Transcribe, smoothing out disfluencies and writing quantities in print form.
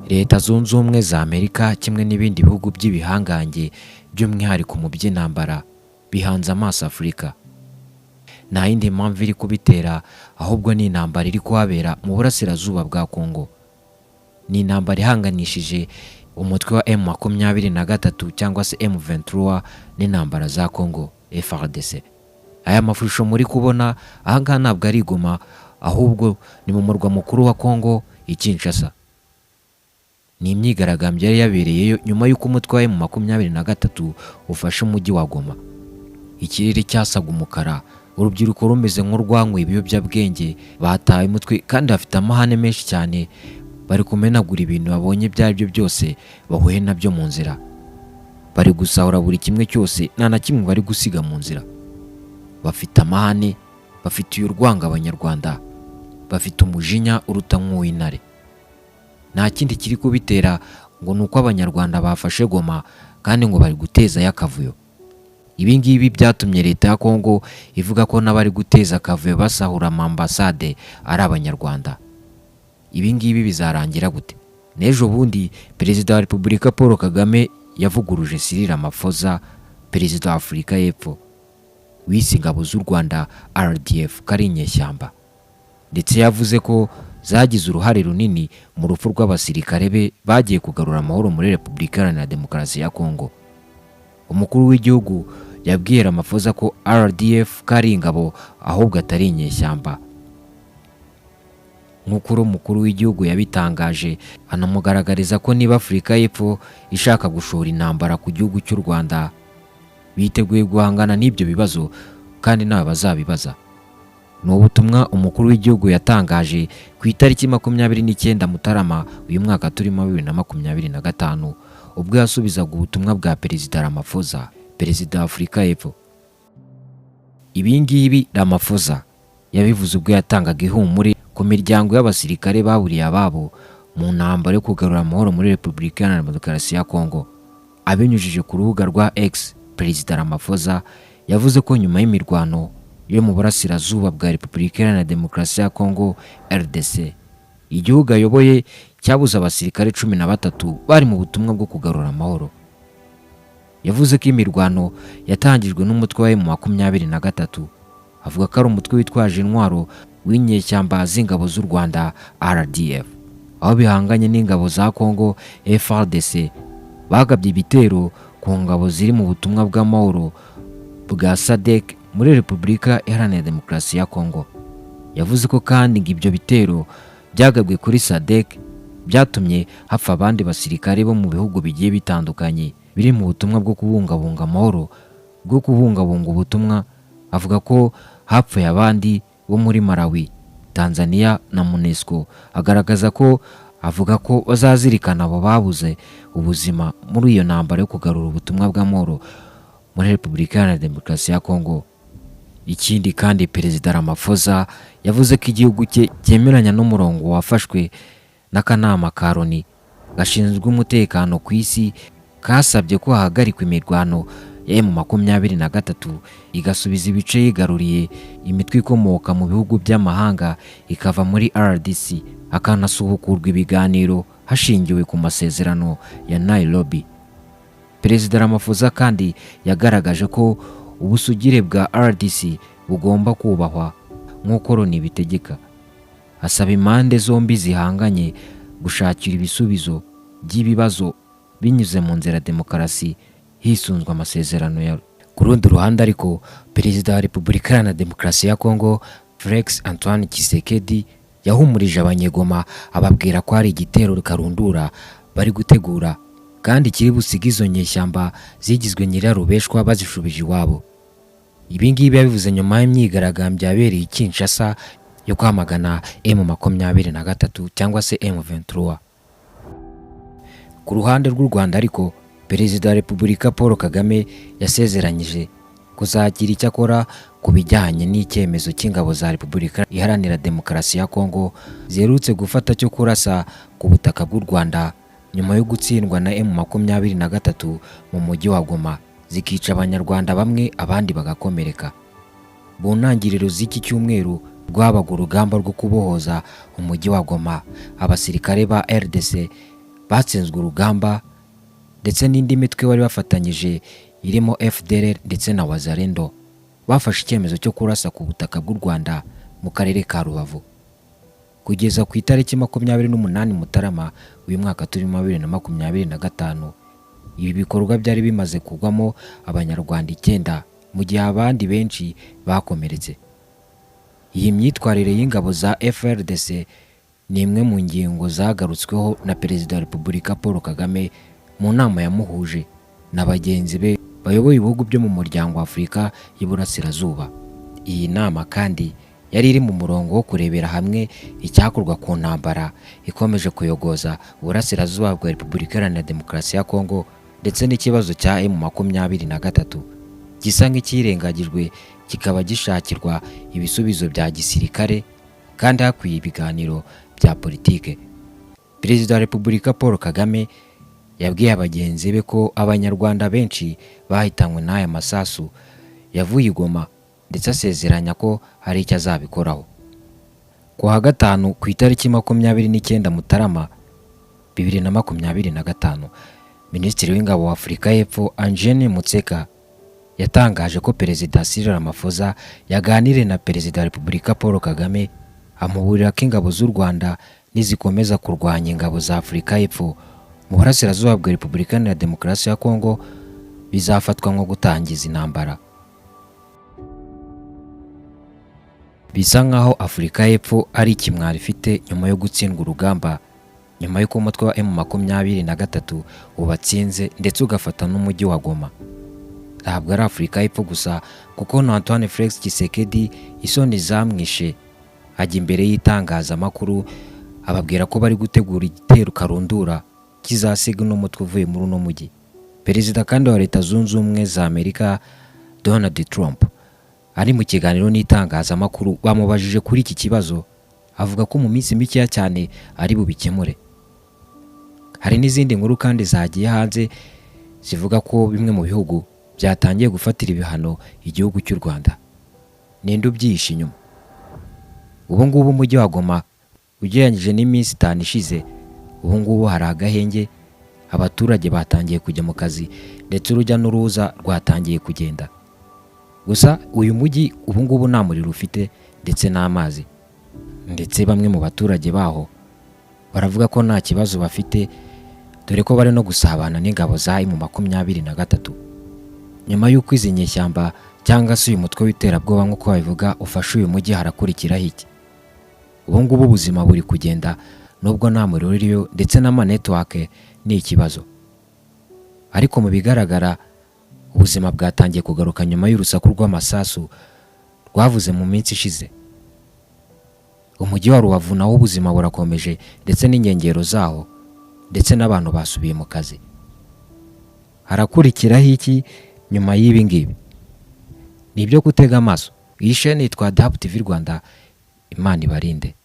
Leta Zunze Ubumwe za Amerika kimwe n'ibindi bihugu by'ibihangange by'umwihariko mu by'intambara bihanze amaso Afurika. Nta yindi mpamvu iri kubitera ahubwo ni intambara iri kuhabera mu burasirazuba bwa Kongo. Ni intambara ihanganishije umutwe wa M23 cyangwa se M23 n'intambara za Kongo FARDC. Aya mashusho muri kubona ahangaha ntabwo ari Goma, ahubwo ni mu murwa mukuru wa Kongo Kinshasa. Ni imyigaragambyo yari yabereyeyo nyuma y'uko umutwe wa M23 ufashe umujyi wa Goma. Ikirere cyasaga umukara, urubyiruko rumeze nk'urwanywe ibiyobyabwenge, bataye umutwe kandi bafite amahane menshi cyane, bari kumenagura ibintu babonye ibyo ari byo byose bahuye nabyo mu nzira. Bari gusahura buri kimwe cyose, nta na kimwe bari gusiga mu nzira. Bafite amahane, bafitiye urwanga Abanyarwanda, bafite umujinya uruta nk'uw'intare. Nta kindi kiri kubitera ngo nuko Abanyarwanda bafashe Goma kandi ngo bari guteza y'akavuyo. Ibi ngibi byatumye leta ya Kongo ivuga ko n'abari guteza akavuyo basahura amambasade ari Abanyarwanda. Ibi ngibi bizarangira gute? N'ejo bundi Perezida wa Repubulika Paul Kagame yavuguruje Cyril Ramaphosa, Perezida wa Afurika y'Epfo, wise ingabo z'u Rwanda RDF kari inyeshyamba, ndetse yavuze ko zagize uruhare runini mu rupfu rw'abasirikare be bagiye kugarura amahoro muri Repubulika Iharanira Demokarasi ya Kongo. Umukuru w'igihugu yabwiye Ramaphosa ko RDF kari ingabo ahubwo atari inyeshyamba. Nk'uko umukuru w'igihugu yabitangaje, anamugaragariza ko niba Afurika y'Epfo ishaka gushora intambara ku gihugu cy'u Rwanda, biteguye guhangana n'ibyo bibazo kandi nta bazabibaza. Ni ubutumwa umukuru w'igihugu yatangaje ku itariki 29 Mutarama uyu mwaka turimo 2025, ubwo yasubizaga ubutumwa bwa Perezida Ramaphosa, Perezida wa Afurika y'Epfo. Ibi ngibi Ramaphosa yabivuze ubwo yatangaga ihumure ku miryango y'abasirikare baburiye ababo mu ntambara yo kugarura amahoro muri Repubulika Iharanira Demokarasi ya Kongo. Abinyujije ku rubuga rwa X, Perezida Ramaphosa yavuze ko nyuma y'imirwano yo mu burasirazuba bwa Repubulika Iharanira Demokarasi ya Kongo RDC, igihugu ayoboye cyabuze abasirikare 13 bari mu butumwa bwo kugarura amahoro. Yavuze ko imirwano yatangijwe n'umutwe wa M23, avuga ko ari umutwe witwaje intwaro w'inyeshyamba z'ingabo z'u Rwanda RDF, aho bihanganye n'ingabo za Kongo FARDC bagabye ibitero ku ngabo ziri mu butumwa bw'amahoro bwa SADC muri Repubulika Iharanira Demokarasi ya Kongo. Yavuze ko kandi ngo ibyo bitero byagabwe kuri SADC byatumye hapfa abandi basirikare bo mu bihugu bigiye bitandukanye biri mu butumwa bwo kubungabunga amahoro, bwo kubungabunga ubutumwa. Avuga ko hapfuye abandi bo muri Malawi, Tanzania na MONUSCO. Avuga ko bazazirikana abo babuze ubuzima muri iyo ntambara yo kugarura ubutumwa bw'amahoro muri Repubulika Iharanira Demokarasi ya Kongo. Ikindi kandi Perezida Ramaphosa yavuze ko igihugu cye cyemeranya n'umurongo wafashwe n'akanama ka Loni gashinzwe umutekano ku isi, kasabye ko hahagarikwa imirwano ya M23 igasubiza ibice yigaruriye, imitwe ikomoka mu bihugu by'amahanga ikava muri RDC, akanasubukurwa ibiganiro hashingiwe ku masezerano ya Nairobi. Perezida Ramaphosa kandi yagaragaje ko ubusugire bwa RDC bugomba kubahwa nk'uko Loni bitegeka. Asaba impande zombi zihanganye gushakira ibisubizo by'ibibazo binyuze mu nzira demokarasi hisunzwe amasezerano ya. Ku rundi ruhande ariko, Perezida wa Repubulika Iharanira Demokarasi ya Kongo Felix Antoine Tshisekedi yahumurije Abanyegoma, ababwira ko hari igitero karundura bari gutegura kandi kiri busiga izo nyeshyamba zigizwe nyirarubeshwa bazishubije iwabo. Ibi ngibi yabivuze nyuma y'imyigaragambyo yabereye Kinshasa yo kwamagana M23 cyangwa se M23. Ku ruhande rw'u Rwanda ariko, Perezida wa Repubulika Paul Kagame yasezeranyije kuzagira icyo akora ku bijyanye n'icyemezo cy'ingabo za Repubulika Iharanira Demokarasi ya Kongo ziherutse gufata cyo kurasa ku butaka bw'u Rwanda nyuma yo gutsindwa na M23 mu mujyi wa Goma. zikica abanyarwanda bamwe abandi bagakomereka. Mu ntangiriro z'iki cyumweru rwabaga urugamba rwo kubohoza umujyi wa Goma. Abasirikare ba RDC batsinzwe urugamba ndetse n'indi mitwe bari bafatanyije irimo FDLR ndetse na Wazalendo bafashe icyemezo cyo kurasa ku butaka bw'u Rwanda mu karere ka Rubavu. Kugeza ku itariki 28 Mutarama uyu mwaka turimo 2025, ibi bikorwa byari bimaze kugwamo abanyarwanda 9 mu gihe abandi benshi bakomeretse. Iyi myitwarire y'ingabo za FRDC ni imwe mu ngingo zagarutsweho na Perezida wa Repubulika Paul Kagame mu nama yamuhuje na bagenzi be bayoboye ibihugu byo mu muryango wa Afurika y'Iburasirazuba. Iyi nama kandi yari iri mu murongo wo kurebera hamwe icyakorwa ku ntambara ikomeje kuyogoza uburasirazuba bwa Repubulika Iharanira Demokarasi ya Kongo ndetse n'ikibazo cya M23 gisa nk'ikirengagijwe kikaba gishakirwa ibisubizo bya gisirikare kandi hakwiye ibiganiro bya politike. Perezida wa Repubulika Paul Kagame yabwiye abagenzi be ko abanyarwanda benshi bahitanywe n'aya masasu yavuye i Goma ndetse asezeranya ko hari icyo azabikoraho. Ku wa gatanu ku itariki 29 Mutarama 2025, Minisitiri w'Ingabo wa Afurika y'Epfo Eugene Mutseka yatangaje ko Perezida Cyril Ramaphosa yaganiriye na Perezida wa Repubulika Paul Kagame amuburira ko ingabo z'u Rwanda nizikomeza kurwanya ingabo za Afurika y'Epfo mu burasirazuba bwa Repubulika Iharanira Demokarasi ya Kongo bizafatwa nko gutangiza intambara. Bisa nkaho Afurika y'Epfo ari ikimwaro ifite nyuma yo gutsindwa urugamba, nyuma y'uko umutwe wa M23 ubatsinze ndetse ugafata n'umujyi wa Goma. Ntabwo ari Afurika y'Epfo gusa kuko na Antoine Felix Tshisekedi isoni zamwishe ajya imbere y'itangazamakuru ababwira ko bari gutegura igitero karundura kizasiga n'umutwe uvuye muri uno mujyi. Perezida kandi wa Leta Zunze Ubumwe za Amerika Donald Trump ari mu kiganiro n'itangazamakuru bamubajije kuri iki kibazo, avuga ko mu minsi mikeya cyane ari bubikemure. Hari n'izindi nkuru kandi zagiye hanze zivuga ko bimwe mu bihugu byatangiye gufatira ibihano igihugu cy'u Rwanda. Ninde ubyihishe inyuma? Ubu ngubu umujyi wa Goma ugereranyije n'iminsi 5 ishize, ubu ngubu hari agahenge, abaturage batangiye kujya mu kazi ndetse urujya n'uruza rwatangiye kugenda. Gusa uyu mujyi ubu ngubu nta muriro ufite ndetse n'amazi, ndetse bamwe mu baturage baho baravuga ko nta kibazo bafite dore ko bari no gusabana n'ingabo za M23. Nyuma y'uko izi nyeshyamba cyangwa se uyu mutwe w'iterabwoba nk'uko babivuga ufashe uyu mujyi, harakurikiraho iki? Ubu ngubu ubuzima buri kugenda nubwo nta muriro uriyo ndetse n'amanetwork ni ikibazo, ariko mu bigaragara ubuzima bwatangiye kugaruka nyuma y'urusaku rw'amasasu rwavuze mu minsi ishize. Umujyi wa Rubavu nawo ubuzima burakomeje ndetse n'inkengero zaho ndetse n'abantu basubiye mu kazi. Harakurikiraho iki nyuma y'ibi ngibi? Ni ibyo gutega amaso. Iyi chaîne yitwa DAP TV Rwanda. Imana ibarinde.